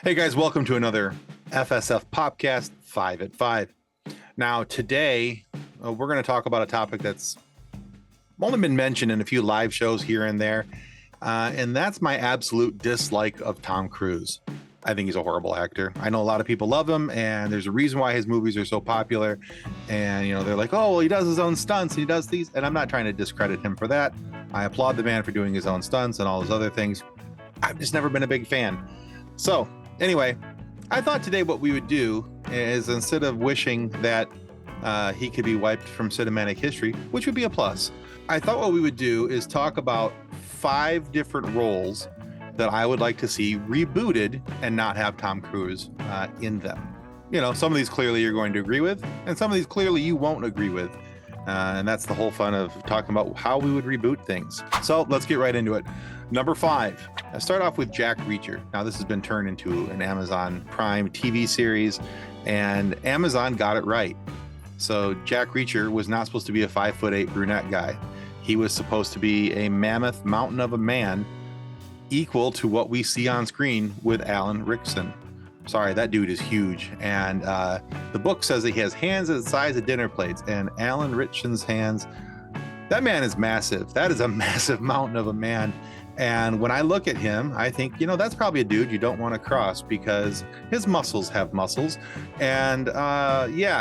Hey guys, welcome to another FSF PopCast 5 at 5. Now today, we're going to talk about a topic that's only been mentioned in a few live shows here and there, and that's my absolute dislike of Tom Cruise. I think he's a horrible actor. I know a lot of people love him, and there's a reason why his movies are so popular. And, they're like, oh, well, he does his own stunts, and he does these, and I'm not trying to discredit him for that. I applaud the man for doing his own stunts and all those other things. I've just never been a big fan. So, anyway, I thought today what we would do is, instead of wishing that he could be wiped from cinematic history, which would be a plus, I thought what we would do is talk about 5 different roles that I would like to see rebooted and not have Tom Cruise in them. Some of these clearly you're going to agree with, and some of these clearly you won't agree with. And that's the whole fun of talking about how we would reboot things. So let's get right into it. Number 5, I start off with Jack Reacher. Now, this has been turned into an Amazon Prime TV series, and Amazon got it right. So Jack Reacher was not supposed to be a 5'8" brunette guy. He was supposed to be a mammoth mountain of a man, equal to what we see on screen with Alan Rickson. Sorry, that dude is huge. And the book says that he has hands the size of dinner plates, and Alan Rickson's hands, that man is massive. That is a massive mountain of a man. And when I look at him, I think, that's probably a dude you don't want to cross, because his muscles have muscles. And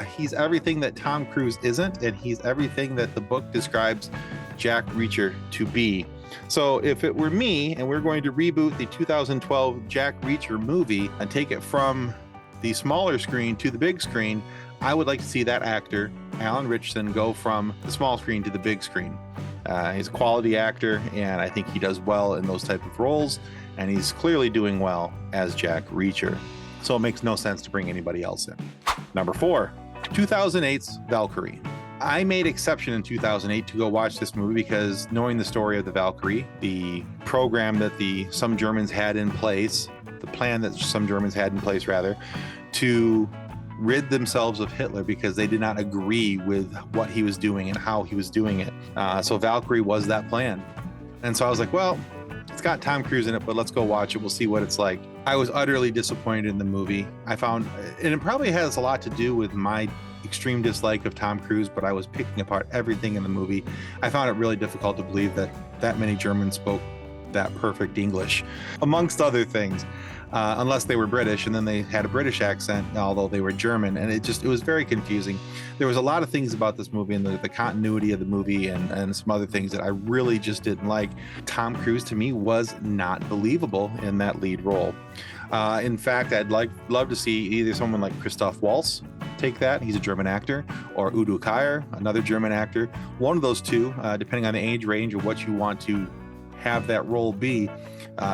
he's everything that Tom Cruise isn't, and he's everything that the book describes Jack Reacher to be. So if it were me and we're going to reboot the 2012 Jack Reacher movie and take it from the smaller screen to the big screen, I would like to see that actor, Alan Ritchson, go from the small screen to the big screen. He's a quality actor, and I think he does well in those type of roles, and he's clearly doing well as Jack Reacher. So it makes no sense to bring anybody else in. Number 4, 2008's Valkyrie. I made exception in 2008 to go watch this movie because, knowing the story of the Valkyrie, the program that some Germans had in place, the plan that some Germans had in place, rather, to rid themselves of Hitler because they did not agree with what he was doing and how he was doing it. So Valkyrie was that plan. And so I was like, well, it's got Tom Cruise in it, but let's go watch it. We'll see what it's like. I was utterly disappointed in the movie. I found, and it probably has a lot to do with my extreme dislike of Tom Cruise, but I was picking apart everything in the movie. I found it really difficult to believe that many Germans spoke that perfect English, amongst other things, unless they were British, and then they had a British accent, although they were German, and it was very confusing. There was a lot of things about this movie and the continuity of the movie and some other things that I really just didn't like. Tom Cruise, to me, was not believable in that lead role. In fact, I'd love to see either someone like Christoph Waltz take that. He's a German actor, or Udo Kier, another German actor. One of those two, depending on the age range of what you want to have that role be,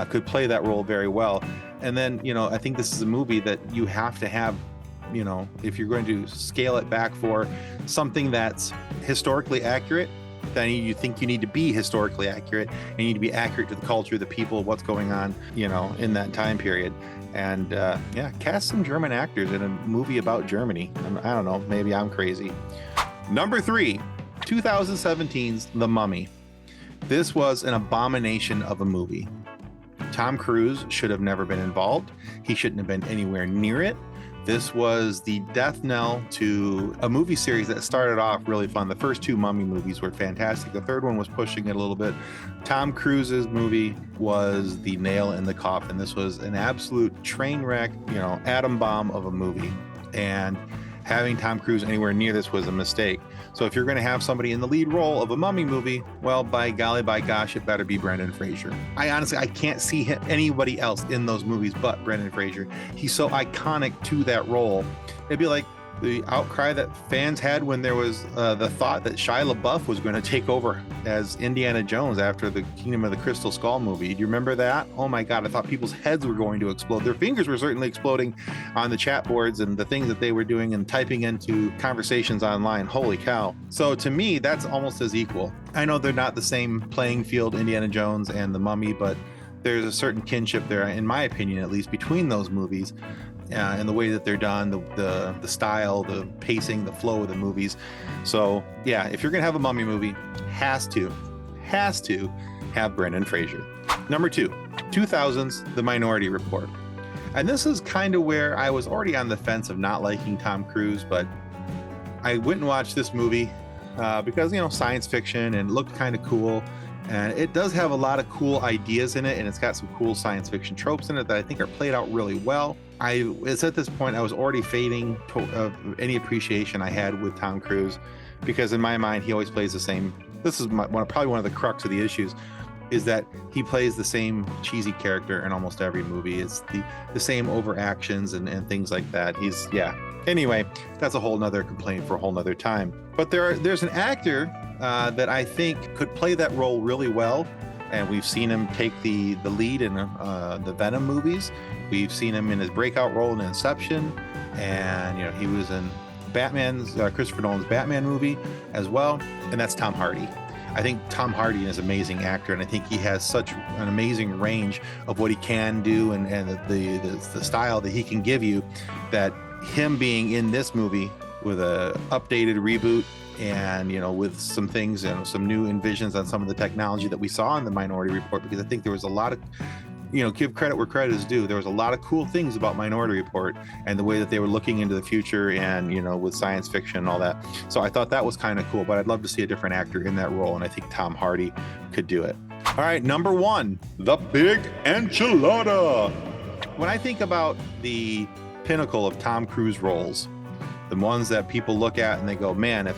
could play that role very well. And then, I think this is a movie that you have to have, if you're going to scale it back for something that's historically accurate, then you think you need to be historically accurate, and you need to be accurate to the culture, the people, what's going on, in that time period. And cast some German actors in a movie about Germany. I don't know, maybe I'm crazy. Number 3, 2017's The Mummy. This was an abomination of a movie. Tom Cruise should have never been involved. He shouldn't have been anywhere near it. This was the death knell to a movie series that started off really fun. The first 2 Mummy movies were fantastic. The third one was pushing it a little bit. Tom Cruise's movie was the nail in the coffin. This was an absolute train wreck, atom bomb of a movie. And having Tom Cruise anywhere near this was a mistake. So if you're going to have somebody in the lead role of a Mummy movie, well, by golly, by gosh, it better be Brendan Fraser. I can't see anybody else in those movies but Brendan Fraser. He's so iconic to that role. It'd be like the outcry that fans had when there was the thought that Shia LaBeouf was going to take over as Indiana Jones after the Kingdom of the Crystal Skull movie. Do you remember that? Oh my God, I thought people's heads were going to explode. Their fingers were certainly exploding on the chat boards and the things that they were doing and typing into conversations online. Holy cow. So to me, that's almost as equal. I know they're not the same playing field, Indiana Jones and The Mummy, but there's a certain kinship there, in my opinion, at least, between those movies. And the way that they're done, the style, the pacing, the flow of the movies. So yeah, if you're gonna have a Mummy movie, has to have Brendan Fraser. Number 2, 2000's The Minority Report. And this is kind of where I was already on the fence of not liking Tom Cruise, but I went and watched this movie because, science fiction, and it looked kind of cool. And it does have a lot of cool ideas in it, and it's got some cool science fiction tropes in it that I think are played out really well. It's at this point I was already fading any appreciation I had with Tom Cruise, because in my mind he always plays the same. This is probably one of the crux of the issues, is that he plays the same cheesy character in almost every movie. It's the same overactions and things like that. Anyway, that's a whole nother complaint for a whole nother time. But there's an actor that I think could play that role really well, and we've seen him take the lead in the Venom movies. We've seen him in his breakout role in Inception, and he was in Christopher Nolan's Batman movie as well, and that's Tom Hardy. I think Tom Hardy is an amazing actor, and I think he has such an amazing range of what he can do and the style that he can give you, that him being in this movie with a updated reboot and with some things and some new envisions on some of the technology that we saw in the Minority Report, because I think there was a lot of give credit where credit is due. There was a lot of cool things about Minority Report and the way that they were looking into the future and, with science fiction and all that. So I thought that was kind of cool, but I'd love to see a different actor in that role, and I think Tom Hardy could do it. All right, number 1, The Big Enchilada. When I think about the pinnacle of Tom Cruise roles, the ones that people look at and they go, man, if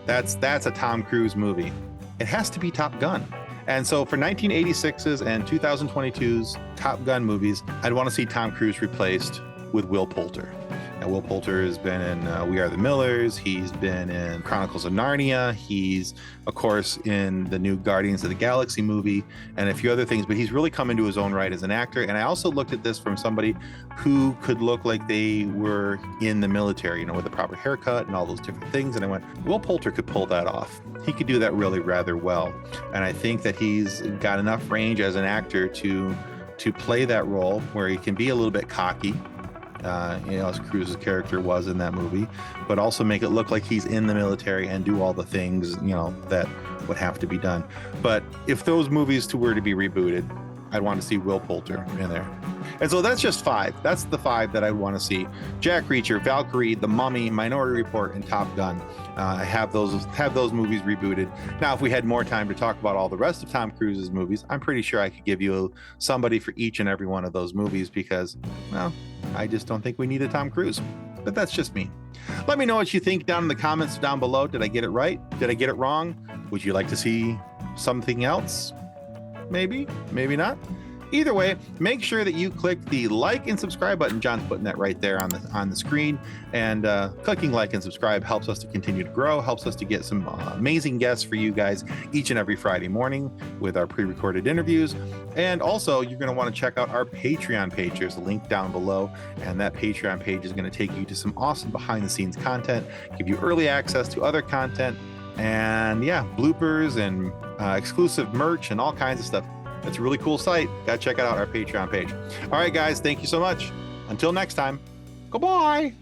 that's a Tom Cruise movie, it has to be Top Gun. And so for 1986's and 2022's Top Gun movies, I'd want to see Tom Cruise replaced with Will Poulter. Now, Will Poulter has been in We Are the Millers. He's been in Chronicles of Narnia. He's, of course, in the new Guardians of the Galaxy movie and a few other things, but he's really come into his own right as an actor. And I also looked at this from somebody who could look like they were in the military, with the proper haircut and all those different things. And I went, Will Poulter could pull that off. He could do that really rather well. And I think that he's got enough range as an actor to play that role where he can be a little bit cocky, as Cruise's character was in that movie, but also make it look like he's in the military and do all the things, that would have to be done. But if those movies were to be rebooted, I'd want to see Will Poulter in there. And so that's just 5. That's the 5 that I want to see. Jack Reacher, Valkyrie, The Mummy, Minority Report, and Top Gun. Have those movies rebooted. Now, if we had more time to talk about all the rest of Tom Cruise's movies, I'm pretty sure I could give you somebody for each and every one of those movies, because, well, I just don't think we need a Tom Cruise. But that's just me. Let me know what you think down in the comments down below. Did I get it right? Did I get it wrong? Would you like to see something else? Maybe, maybe not. Either way, make sure that you click the like and subscribe button. John's putting that right there on the screen. And clicking like and subscribe helps us to continue to grow, helps us to get some amazing guests for you guys each and every Friday morning with our pre-recorded interviews. And also, you're going to want to check out our Patreon page. There's a link down below, and that Patreon page is going to take you to some awesome behind-the-scenes content, give you early access to other content, and bloopers and exclusive merch and all kinds of stuff. It's a really cool site. Got to check it out, our Patreon page. All right, guys, thank you so much. Until next time, goodbye.